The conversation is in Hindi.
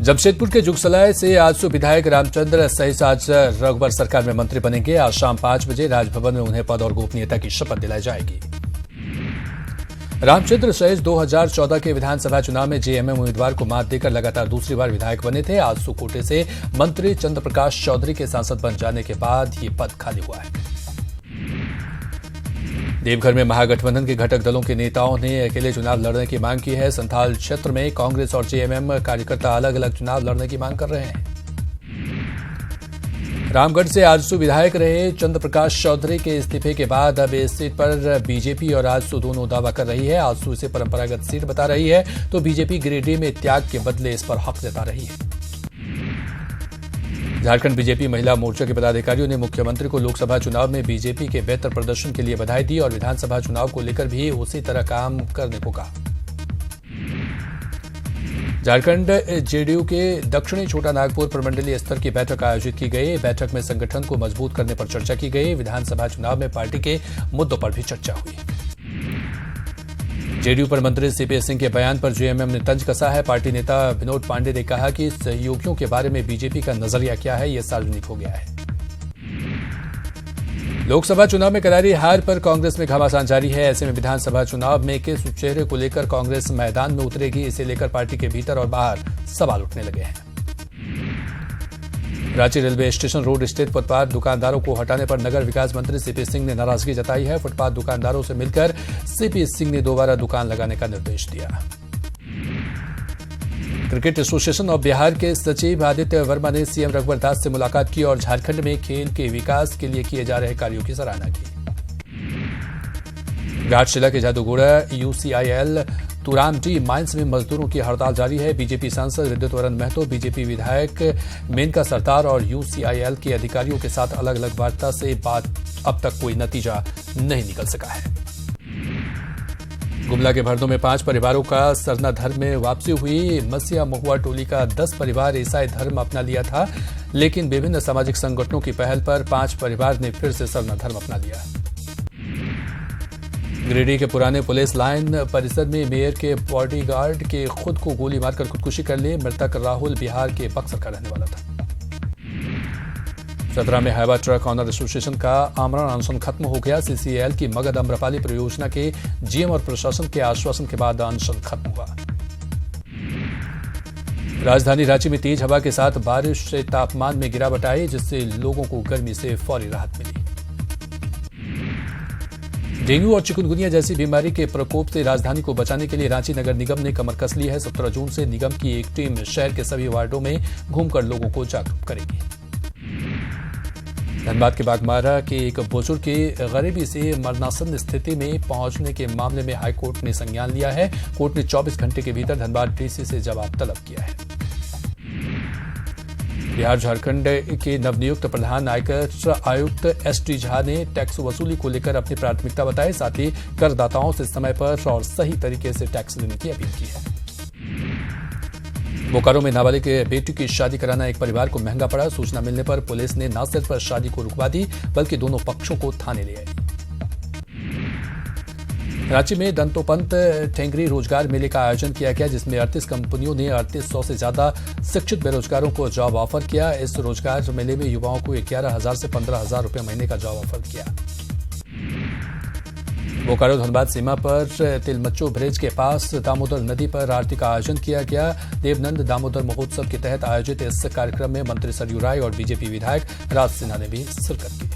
जमशेदपुर के जुगसलाय से आजसू विधायक रामचंद्र सहित आज रघुवर सरकार में मंत्री बनेंगे। आज शाम 5 बजे राजभवन में उन्हें पद और गोपनीयता की शपथ दिलाई जाएगी। रामचंद्र सहित 2014 के विधानसभा चुनाव में जेएमएम उम्मीदवार को मात देकर लगातार दूसरी बार विधायक बने थे। आजसू कोटे से मंत्री चंद्र प्रकाश चौधरी के सांसद बन जाने के बाद ये पद खाली हुआ है। देवघर में महागठबंधन के घटक दलों के नेताओं ने अकेले चुनाव लड़ने की मांग की है। संथाल क्षेत्र में कांग्रेस और जेएमएम कार्यकर्ता अलग अलग चुनाव लड़ने की मांग कर रहे हैं। रामगढ़ से आजसू विधायक रहे चंद्र प्रकाश चौधरी के इस्तीफे के बाद अब इस सीट पर बीजेपी और आजसू दोनों दावा कर रही है। आजसू इसे परंपरागत सीट बता रही है तो बीजेपी गिरिडीह में त्याग के बदले इस पर हक जता रही है। झारखंड बीजेपी महिला मोर्चा के पदाधिकारियों ने मुख्यमंत्री को लोकसभा चुनाव में बीजेपी के बेहतर प्रदर्शन के लिए बधाई दी और विधानसभा चुनाव को लेकर भी उसी तरह काम करने को कहा। झारखंड जेडीयू के दक्षिणी छोटा नागपुर प्रमंडलीय स्तर की बैठक आयोजित की गई। बैठक में संगठन को मजबूत करने पर चर्चा की गई। विधानसभा चुनाव में पार्टी के मुद्दों पर भी चर्चा हुई। जेडीयू पर मंत्री सीपी सिंह के बयान पर जेएमएम ने तंज कसा है। पार्टी नेता विनोद पांडे ने कहा कि सहयोगियों के बारे में बीजेपी का नजरिया क्या है, यह सार्वजनिक हो गया है। लोकसभा चुनाव में करारी हार पर कांग्रेस में घमासान जारी है। ऐसे में विधानसभा चुनाव में किस चेहरे को लेकर कांग्रेस मैदान में उतरेगी, इसे लेकर पार्टी के भीतर और बाहर सवाल उठने लगे हैं। रांची रेलवे स्टेशन रोड स्थित फुटपाथ दुकानदारों को हटाने पर नगर विकास मंत्री सीपी सिंह ने नाराजगी जताई है। फुटपाथ दुकानदारों से मिलकर सीपी सिंह ने दोबारा दुकान लगाने का निर्देश दिया। क्रिकेट एसोसिएशन ऑफ बिहार के सचिव आदित्य वर्मा ने सीएम रघुवर दास से मुलाकात की और झारखंड में खेल के विकास के लिए किए जा रहे कार्यों की सराहना की। घाटशिला के जादूगोड़ा यूसीआईएल तुरामडी माइंस में मजदूरों की हड़ताल जारी है। बीजेपी सांसद विद्युत वरण महतो, बीजेपी विधायक मेनका सरदार और यूसीआईएल के अधिकारियों के साथ अलग अलग वार्ता से बात अब तक कोई नतीजा नहीं निकल सका है। गुमला के भरदों में 5 परिवारों का सरना धर्म में वापसी हुई। मसिया महुआ टोली का 10 परिवार ईसाई धर्म अपना लिया था, लेकिन विभिन्न सामाजिक संगठनों की पहल पर 5 परिवार ने फिर से सरना धर्म अपना लिया। गिरिडीह के पुराने पुलिस लाइन परिसर में मेयर के बॉडीगार्ड के खुद को गोली मारकर खुदकुशी कर ली। मृतक राहुल बिहार के बक्सर का रहने वाला था। चतरा में हाईवा ट्रक ऑनर एसोसिएशन का आमरण अनशन खत्म हो गया। सीसीएल की मगध अम्रपाली परियोजना के जीएम और प्रशासन के आश्वासन के बाद अनशन खत्म हुआ। राजधानी रांची में तेज हवा के साथ बारिश से तापमान में गिरावट आई, जिससे लोगों को गर्मी से फौरी राहत मिली। डेंगू और चिकुनगुनिया जैसी बीमारी के प्रकोप से राजधानी को बचाने के लिए रांची नगर निगम ने कमर कस ली है। 17 जून से निगम की एक टीम शहर के सभी वार्डों में घूमकर लोगों को जागरूक करेगी। धनबाद के बागमारा के एक बुजुर्ग की गरीबी से मरणासन स्थिति में पहुंचने के मामले में हाईकोर्ट ने संज्ञान लिया है। कोर्ट ने 24 घंटे के भीतर धनबाद डीसी से जवाब तलब किया है। बिहार झारखंड के नवनियुक्त प्रधान आयकर आयुक्त एसडी झा ने टैक्स वसूली को लेकर अपनी प्राथमिकता बताई। साथ ही करदाताओं से समय पर और सही तरीके से टैक्स लेने की अपील की है। बोकारो में नाबालिग के बेटी की शादी कराना एक परिवार को महंगा पड़ा। सूचना मिलने पर पुलिस ने न सिर्फ शादी को रुकवा दी, बल्कि दोनों पक्षों को थाने ले आई। रांची में दंतोपंत टेंगरी रोजगार मेले का आयोजन किया गया, जिसमें 38 कंपनियों ने 3800 से ज्यादा शिक्षित बेरोजगारों को जॉब ऑफर किया। इस रोजगार मेले में युवाओं को 11,000 से 15,000 रुपए महीने का जॉब ऑफर किया। बोकारो धनबाद सीमा पर तिलमच्चो ब्रिज के पास दामोदर नदी पर आरती का आयोजन किया गया। देवनंद दामोदर महोत्सव के तहत आयोजित इस कार्यक्रम में मंत्री सरयू राय और बीजेपी विधायक राज सिन्हा ने भी शिरकत की।